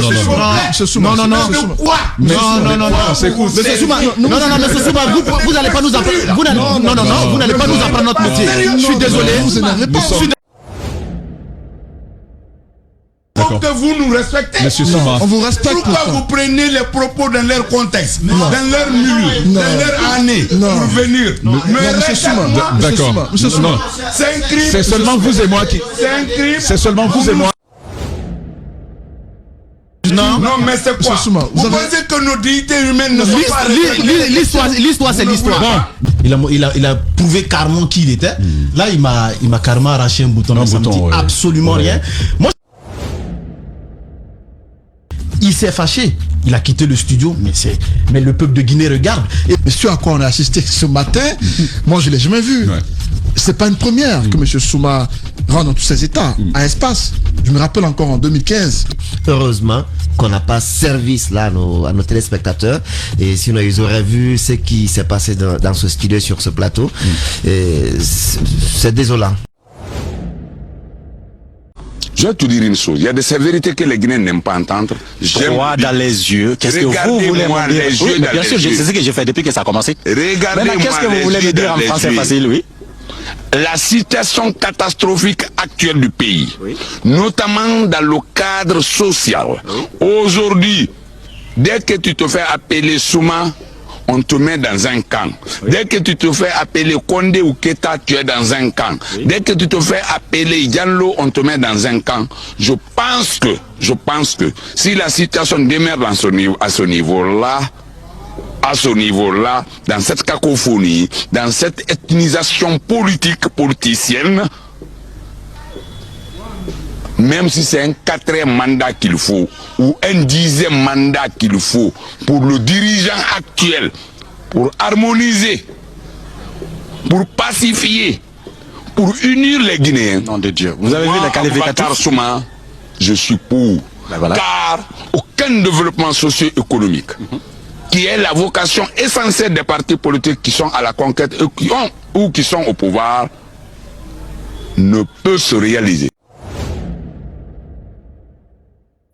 Monsieur Souma, non, Monsieur Souma, vous n'allez pas nous apprendre. Vous n'allez pas nous apprendre notre métier. Je suis désolé. Vous n'avez pas. Faut que vous nous respectez. Monsieur Souma. On vous respecte. Pourquoi vous prenez les propos dans leur contexte, dans leur milieu, dans leur année, pour venir? Monsieur Souma. D'accord. C'est un crime. C'est seulement vous et moi qui. C'est un crime. C'est seulement vous et moi. Non, mais c'est quoi? Vous pensez que nos dignités humaines ne sont pas l'histoire, c'est l'histoire. Bon, il a prouvé carrément qui il était. Là, il m'a carrément arraché un bouton. Ça me dit absolument rien. Moi, il s'est fâché. Il a quitté le studio, mais le peuple de Guinée regarde. Et ce à quoi on a assisté ce matin, moi je l'ai jamais vu. Ouais. C'est pas une première que M. Souma rentre dans tous ses états, à espace. Je me rappelle encore en 2015. Heureusement qu'on n'a pas service là à nos téléspectateurs. Et sinon, ils auraient vu ce qui s'est passé dans ce studio, sur ce plateau. C'est désolant. Je vais te dire une chose, il y a des sévérités que les Guinéens n'aiment pas entendre. Droit dans les yeux. Qu'est-ce que vous voulez me dire? Oui, bien sûr, c'est ce que j'ai fait depuis que ça a commencé. Regardez-moi. Qu'est-ce que vous voulez me dire en français facile, oui? La situation catastrophique actuelle du pays, notamment dans le cadre social. Aujourd'hui, dès que tu te fais appeler Souma, on te met dans un camp. Dès que tu te fais appeler Condé ou Keta, tu es dans un camp. Dès que tu te fais appeler Diallo, on te met dans un camp. Je pense que si la situation demeure à ce niveau-là, dans cette cacophonie, dans cette ethnisation politicienne, même si c'est un 4e mandat qu'il faut, ou un 10e mandat qu'il faut, pour le dirigeant actuel, pour harmoniser, pour pacifier, pour unir les Guinéens. Nom de Dieu. Vous avez vu les qualificatifs? Souma, je suis pour. Voilà. Car aucun développement socio-économique, qui est la vocation essentielle des partis politiques qui sont à la conquête ou qui sont au pouvoir, ne peut se réaliser.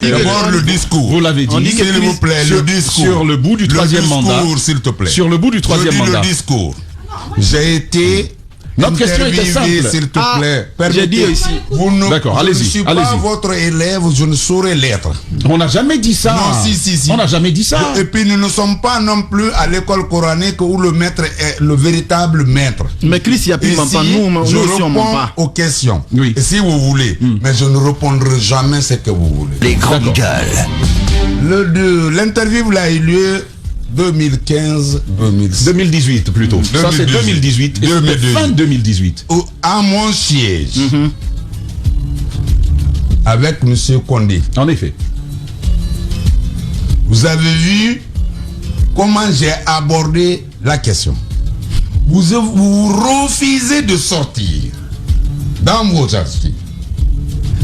D'abord le discours. Vous l'avez dit. S'il vous plaît, le discours. Sur le bout du troisième mandat. S'il te plaît. Sur le bout du troisième mandat. Le discours. J'ai été. Notre question était simple. S'il te plaît. J'ai dit ici. D'accord, allez-y. Je ne suis pas votre élève, je ne saurais l'être. On n'a jamais dit ça. Non, si. On n'a jamais dit ça. Et puis nous ne sommes pas non plus à l'école coranique où le maître est le véritable maître. Mais Christ, il n'y a plus pas. Je réponds aux questions. Oui. Et si vous voulez, mais je ne répondrai jamais ce que vous voulez. Les grandes gueules. L'interview a eu lieu 2018 plutôt. Ça c'est 2018. Et c'était fin 2018. À mon siège. Avec M. Condé. En effet. Vous avez vu comment j'ai abordé la question. Vous refusez de sortir dans vos articles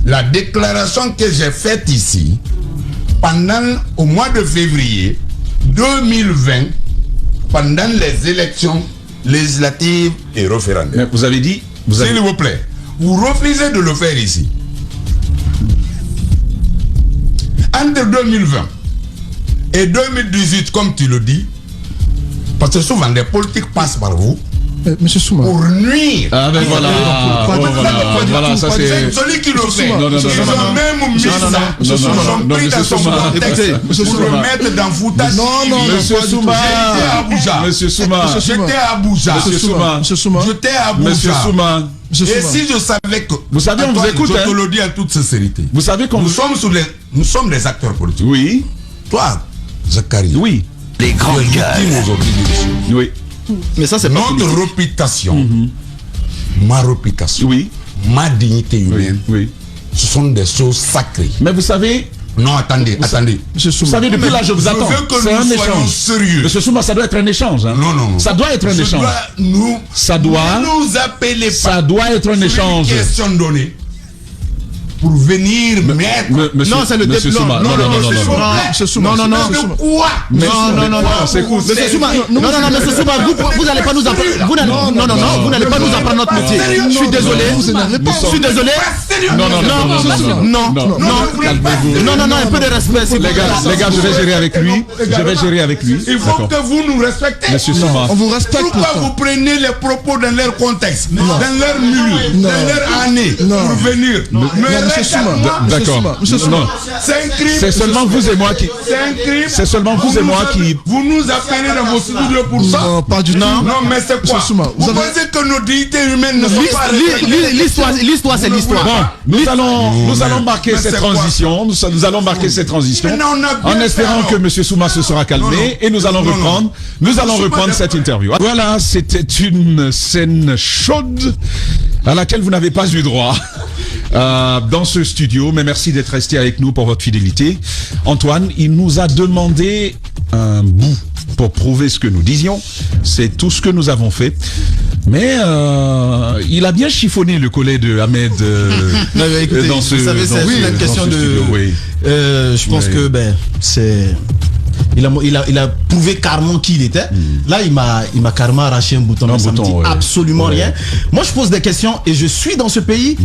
la déclaration que j'ai faite ici au mois de février 2020, pendant les élections législatives et référendaires. Mais vous avez dit... S'il vous plaît, vous refusez de le faire ici. Entre 2020 et 2018, comme tu le dis, parce que souvent des politiques passent par vous, Monsieur Souma. Pour nuire. Ah ben voilà. Voilà, ça c'est... Celui qui le fait. Non, Ils ont même mis ça. Ils ont pris dans son contexte pour le mettre dans foutage. Non, Monsieur Souma. J'étais à Abuja. Monsieur Souma. J'étais à Abuja. Monsieur Souma. J'étais à Abuja. Monsieur Souma. Et si je savais que... Vous savez, on vous écoute. Je te le dis en toute sincérité. Vous savez qu'on... Nous sommes des acteurs politiques. Oui. Toi, Zachary. Oui. Les grandes gueules. Oui. Mais ça, c'est notre réputation, ma réputation, ma dignité humaine, ce sont des choses sacrées. Mais vous savez... Non, attendez. Vous savez, depuis là, je vous attends. C'est un échange sérieux. Monsieur Souma, ça doit être un échange. Hein. Non. Ça doit être un échange. Ça doit nous appeler. Ça doit être un échange. Question donnée. pour venir mettre. Non, c'est le Monsieur Souma. Non, Monsieur Souma. Non, Quoi? Monsieur Souma, Monsieur Souma, vous n'allez pas nous apprendre. Vous n'allez pas nous apprendre notre métier. Je suis désolé. Je suis désolé. Non, un peu de respect. Les gars, je vais gérer avec lui. Il faut que vous nous respectez. Monsieur Souma. On vous respecte. Pourquoi vous prenez les propos dans leur contexte, dans leur milieu, dans leur année, pour venir? Monsieur Souma. D'accord. C'est un crime. C'est seulement vous et moi qui. C'est un crime. C'est seulement vous et moi qui. Vous nous appelez dans vos studios pour ça? Non, pas du tout. Non, mais c'est quoi? Souma, Vous pensez que nos dignités humaines ne sont pas respectées? L'histoire, c'est l'histoire. Bon, nous allons marquer cette transition. Nous allons marquer cette transition en espérant que Monsieur Souma se sera calmé et nous allons reprendre. Nous allons reprendre cette interview. Voilà, c'était une scène chaude à laquelle vous n'avez pas eu droit dans ce studio, mais merci d'être resté avec nous pour votre fidélité. Antoine, il nous a demandé un bout pour prouver ce que nous disions. C'est tout ce que nous avons fait. Mais il a bien chiffonné le collet de Ahmed écoutez, dans ce vous savez, c'est une question de studio, oui. Je pense que c'est il a prouvé carrément qui il était. Là, il m'a carrément arraché un bouton. Ça me dit absolument rien. Moi, je pose des questions et je suis dans ce pays.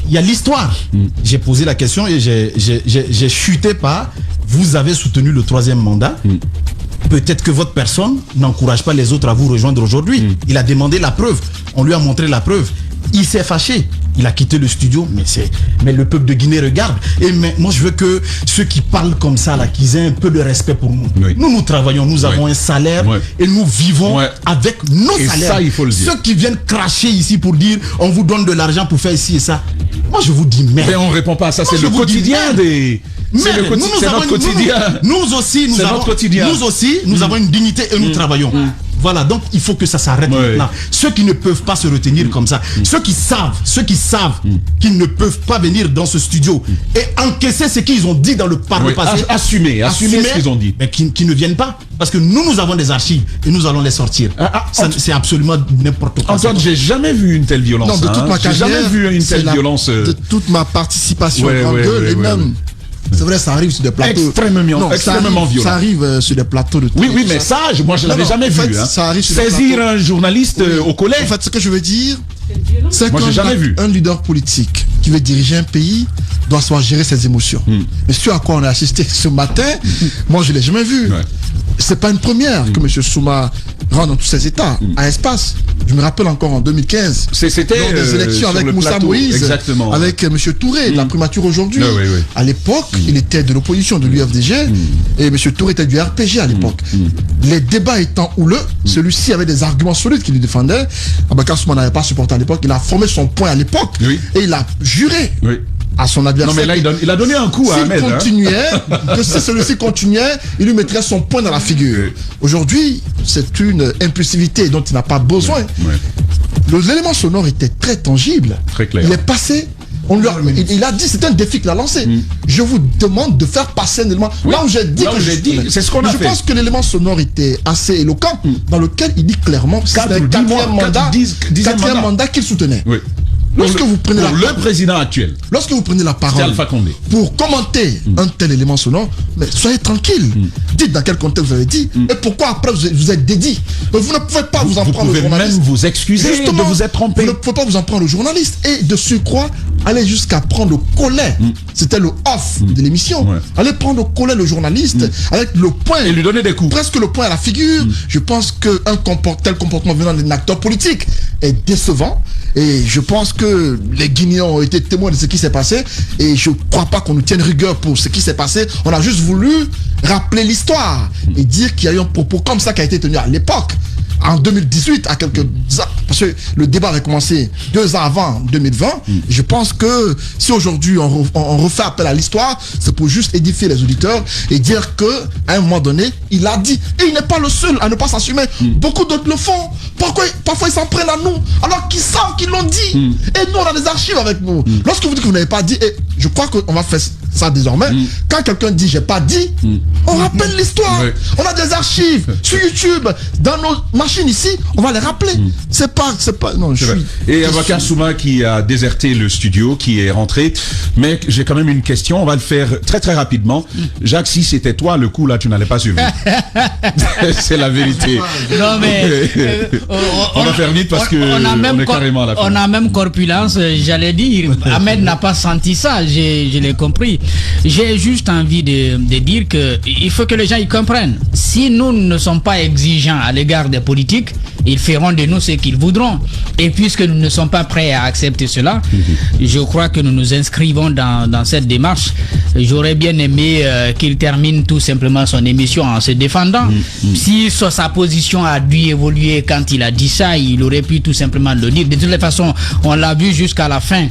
Il y a l'histoire. J'ai posé la question et j'ai chuté par vous avez soutenu le 3e mandat. Peut-être que votre personne n'encourage pas les autres à vous rejoindre aujourd'hui. Il a demandé la preuve. On lui a montré la preuve. Il s'est fâché. Il a quitté le studio, mais le peuple de Guinée regarde. Et moi, je veux que ceux qui parlent comme ça, là, qu'ils aient un peu de respect pour nous. Nous travaillons, nous avons un salaire et nous vivons avec nos salaires. Ça, il faut le dire. Ceux qui viennent cracher ici pour dire on vous donne de l'argent pour faire ici et ça. Moi, je vous dis merde. Mais on ne répond pas à ça. C'est le quotidien des. C'est notre quotidien. Nous aussi, nous avons une dignité et nous travaillons. Voilà, donc il faut que ça s'arrête maintenant. Ceux qui ne peuvent pas se retenir comme ça, ceux qui savent qu'ils ne peuvent pas venir dans ce studio et encaisser ce qu'ils ont dit par le passé. Assumer ce qu'ils ont dit. Mais qui ne viennent pas. Parce que nous avons des archives et nous allons les sortir. C'est absolument n'importe quoi. Antoine, j'ai jamais vu une telle violence. Non, de toute ma carrière, j'ai jamais vu une telle violence. De toute ma participation en gueule et même. C'est vrai, ça arrive sur des plateaux. Extrêmement violent. Ça arrive sur des plateaux de Oui, mais ça, moi je l'avais jamais vu. Ça arrive sur saisir un journaliste au collège. En fait, ce que je veux dire, c'est qu'un leader politique qui veut diriger un pays doit savoir gérer ses émotions. Et ce à quoi on a assisté ce matin, moi je l'ai jamais vu. C'est pas une première que M. Souma rentre dans tous ses états à espace. Je me rappelle encore en 2015, c'était des élections avec Moussa Moïse, avec M. Touré, de la primature aujourd'hui. À l'époque, il était de l'opposition de l'UFDG et M. Touré était du RPG à l'époque. Les débats étant houleux, celui-ci avait des arguments solides qui lui défendaient. Abakar Souma n'avait pas supporté à l'époque. Il a formé son point à l'époque et il a juré à son adversaire. Non mais là il a donné un coup à Ahmed. Que si celui-ci continuait, il lui mettrait son poing dans la figure. Aujourd'hui, c'est une impulsivité dont il n'a pas besoin. L'élément sonore était très tangible. Très clair. Il est passé. Il a dit, c'est un défi qu'il a lancé. Je vous demande de faire passer un élément. Là où j'ai dit c'est ce qu'on a fait. Je pense que l'élément sonore était assez éloquent, dans lequel il dit clairement que c'est le quatrième mandat qu'il soutenait. Lorsque vous prenez le président actuel. Lorsque vous prenez la parole Alpha Condé pour commenter un tel élément sonore, mais soyez tranquille. Dites dans quel contexte vous avez dit et pourquoi après vous êtes dédié. Vous ne pouvez pas vous en prendre au journaliste. Vous pouvez même vous excuser de vous être trompé. Vous ne pouvez pas vous en prendre au journaliste et de surcroît aller jusqu'à prendre le collet. C'était le off de l'émission. Aller prendre au collet le journaliste avec le poing et lui donner des coups. Presque le poing à la figure. Je pense que tel comportement venant d'un acteur politique est décevant. Et je pense que les Guinéens ont été témoins de ce qui s'est passé. Et je ne crois pas qu'on nous tienne rigueur pour ce qui s'est passé. On a juste voulu rappeler l'histoire et dire qu'il y a eu un propos comme ça qui a été tenu à l'époque. En 2018, à quelques ans, parce que le débat avait commencé 2 ans avant 2020. Je pense que si aujourd'hui on refait appel à l'histoire, c'est pour juste édifier les auditeurs et dire que à un moment donné, il a dit. Et il n'est pas le seul à ne pas s'assumer. Beaucoup d'autres le font. Parfois ils s'en prennent à nous, alors qu'ils savent qu'ils l'ont dit. Et nous, on a des archives avec nous. Lorsque vous dites que vous n'avez pas dit, et je crois qu'on va faire ça désormais, quand quelqu'un dit j'ai pas dit, on rappelle l'histoire. On a des archives sur YouTube, dans nos machines ici, on va les rappeler. C'est pas, non, je suis... Et avocat Souma qui a déserté le studio, qui est rentré. Mais j'ai quand même une question, on va le faire très très rapidement. Jacques, si c'était toi, le coup là, tu n'allais pas suivre. C'est la vérité. Non mais... on va faire vite parce que on est carrément à la fin. On a même corpulence, j'allais dire. Ahmed n'a pas senti ça, je l'ai compris. J'ai juste envie de dire que il faut que les gens y comprennent. Si nous ne sommes pas exigeants à l'égard des politiques, ils feront de nous ce qu'ils voudront. Et puisque nous ne sommes pas prêts à accepter cela, je crois que nous nous inscrivons dans cette démarche. J'aurais bien aimé qu'il termine tout simplement son émission en se défendant. Si sa position a dû évoluer quand il a dit ça, il aurait pu tout simplement le dire. De toute façon, on l'a vu jusqu'à la fin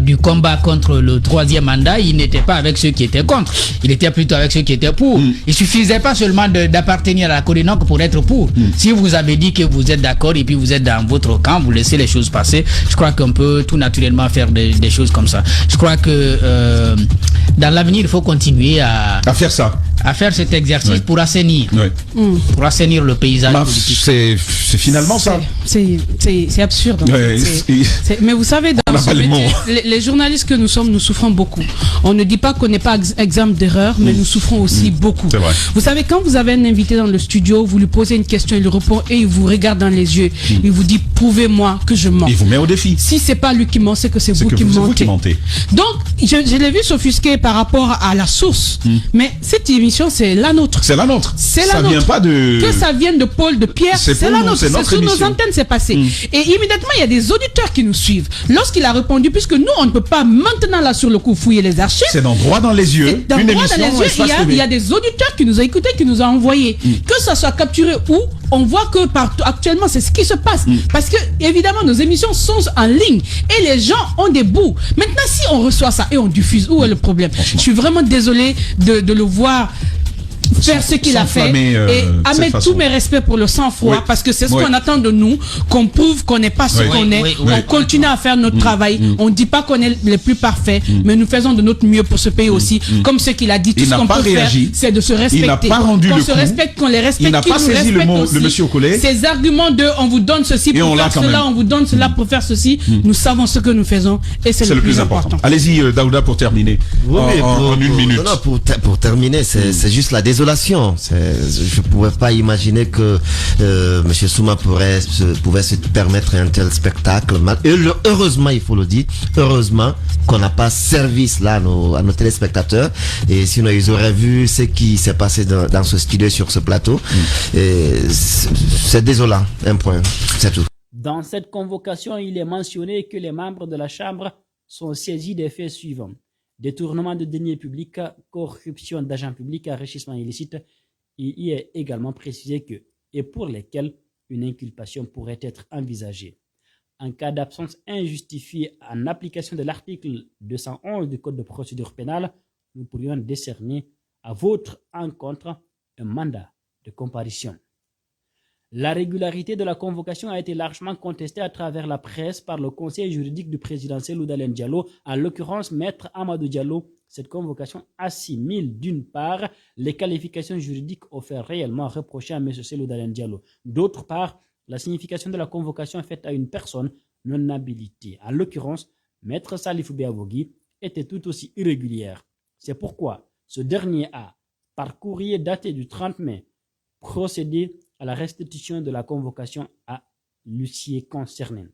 du combat contre le 3e mandat, il n'était pas avec ceux qui étaient contre. Il était plutôt avec ceux qui étaient pour. Il suffisait pas seulement d'appartenir à la Corinonque pour être pour. Si vous avez dit que vous êtes d'accord et puis vous êtes dans votre camp, vous laissez les choses passer. Je crois qu'on peut tout naturellement faire des choses comme ça. Je crois que dans l'avenir, il faut continuer à faire ça. À faire cet exercice pour assainir. Pour assainir le paysage politique. C'est finalement ça. C'est absurde. Mais vous savez, dans ce métier, les journalistes que nous sommes, nous souffrons beaucoup. On ne dit pas qu'on n'est pas exempt d'erreur, mais nous souffrons aussi beaucoup. Vous savez, quand vous avez un invité dans le studio, vous lui posez une question, il répond et il vous regarde dans les yeux. Il vous dit, prouvez-moi que je mens. Il vous met au défi. Si c'est pas lui qui ment, c'est que c'est vous qui mentez. Donc, je l'ai vu s'offusquer par rapport à la source. Mais cette émission, c'est la nôtre. C'est la nôtre. C'est la nôtre. Ça vient pas de... Que ça vienne de Paul, de Pierre, c'est la nôtre. C'est sur nos antennes, c'est passé. Et immédiatement, il y a des auditeurs qui nous suivent. Lorsqu'il a répondu, puisque nous, on ne peut pas maintenant, là, sur le coup, fouiller les archives. C'est droit dans les yeux. Droit dans les yeux, il y a des auditeurs qui nous ont écoutés, qui nous ont envoyés. Que ça soit capturé ou on voit que partout, actuellement, c'est ce qui se passe. Parce que, évidemment, nos émissions sont en ligne et les gens ont des bouts. Maintenant, si on reçoit ça et on diffuse, où est le problème? Je suis vraiment désolé de le voir faire ce qu'il a fait et à mettre tous mes respects pour le sang-froid parce que c'est ce qu'on attend de nous, qu'on prouve qu'on n'est pas ce qu'on est, on continue à faire notre travail, on ne dit pas qu'on est les plus parfaits, mais nous faisons de notre mieux pour ce pays aussi, comme ce qu'il a dit, tout ce qu'on peut faire, c'est de se respecter, il n'a pas rendu qu'on se respecte, qu'on les respecte, il n'a pas saisi le monsieur au collet, ces arguments de on vous donne ceci pour faire cela, on vous donne cela pour faire ceci, nous savons ce que nous faisons et c'est le plus important. Allez-y Daouda pour terminer en une minute. Non, pour terminer, c'est juste la désolation. Je ne pouvais pas imaginer que M. Souma pouvait se permettre un tel spectacle. Heureusement, il faut le dire, heureusement qu'on n'a pas service là à nos téléspectateurs. Et sinon, ils auraient vu ce qui s'est passé dans ce studio, sur ce plateau. C'est désolant, un point, c'est tout. Dans cette convocation, il est mentionné que les membres de la Chambre sont saisis des faits suivants: détournement de deniers publics, corruption d'agents publics, enrichissement illicite. Il y est également précisé que, et pour lesquels une inculpation pourrait être envisagée. En cas d'absence injustifiée en application de l'article 211 du Code de procédure pénale, nous pourrions décerner à votre encontre un mandat de comparution. La régularité de la convocation a été largement contestée à travers la presse par le conseil juridique du président Cellou Dalein Diallo, en l'occurrence Maître Amadou Diallo. Cette convocation assimile d'une part les qualifications juridiques offertes réellement reprochées à M. Cellou Dalein Diallo. D'autre part, la signification de la convocation faite à une personne non habilitée. En l'occurrence, Maître Salif Béavogui était tout aussi irrégulière. C'est pourquoi ce dernier a, par courrier daté du 30 mai, procédé à la restitution de la convocation à l'huissier concerné.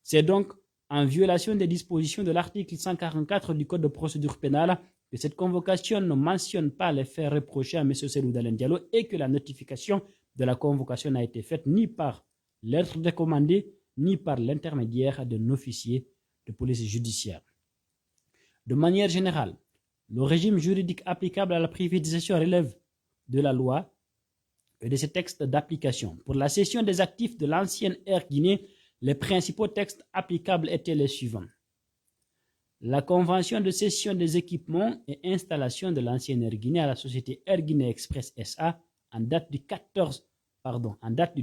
C'est donc en violation des dispositions de l'article 144 du Code de procédure pénale que cette convocation ne mentionne pas les faits reprochés à M. Cellou Dalein Diallo et que la notification de la convocation n'a été faite ni par lettre décommandée ni par l'intermédiaire d'un officier de police judiciaire. De manière générale, le régime juridique applicable à la privatisation relève de la loi et de ses textes d'application. Pour la cession des actifs de l'ancienne Air Guinée, les principaux textes applicables étaient les suivants. La convention de cession des équipements et installations de l'ancienne Air Guinée à la société Air Guinée Express SA en date du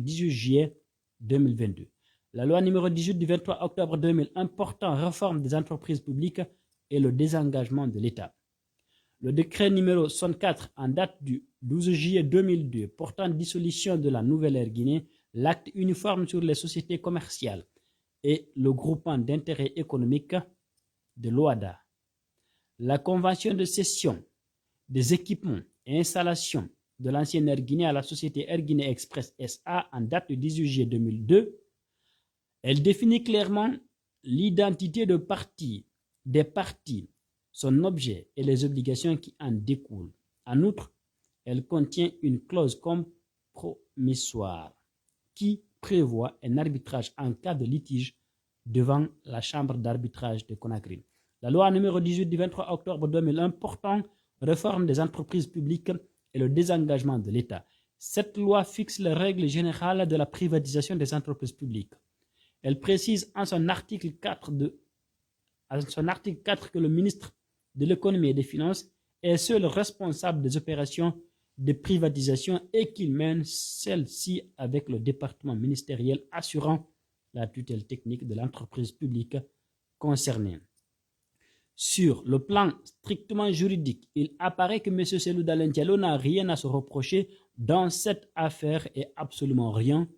18 juillet 2022. La loi numéro 18 du 23 octobre 2001 portant réforme des entreprises publiques et le désengagement de l'État. Le décret numéro 64 en date du 12 juillet 2002 portant dissolution de la Nouvelle-Guinée, l'acte uniforme sur les sociétés commerciales et le groupement d'intérêt économique de l'OADA. La convention de cession des équipements et installations de l'ancienne Air Guinée à la société Air Guinée Express SA en date du 18 juillet 2002. Elle définit clairement l'identité des parties, son objet et les obligations qui en découlent. En outre, elle contient une clause compromissoire qui prévoit un arbitrage en cas de litige devant la chambre d'arbitrage de Conakry. La loi numéro 18 du 23 octobre 2001 portant réforme des entreprises publiques et le désengagement de l'État. Cette loi fixe les règles générales de la privatisation des entreprises publiques. Elle précise en son article 4 que le ministre de l'économie et des finances est seul responsable des opérations de privatisation et qu'il mène celle-ci avec le département ministériel assurant la tutelle technique de l'entreprise publique concernée. Sur le plan strictement juridique, il apparaît que M. Cellou Dalein Diallo n'a rien à se reprocher dans cette affaire et absolument rien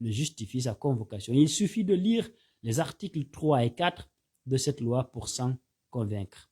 ne justifie sa convocation. Il suffit de lire les articles 3 et 4 de cette loi pour s'en convaincre.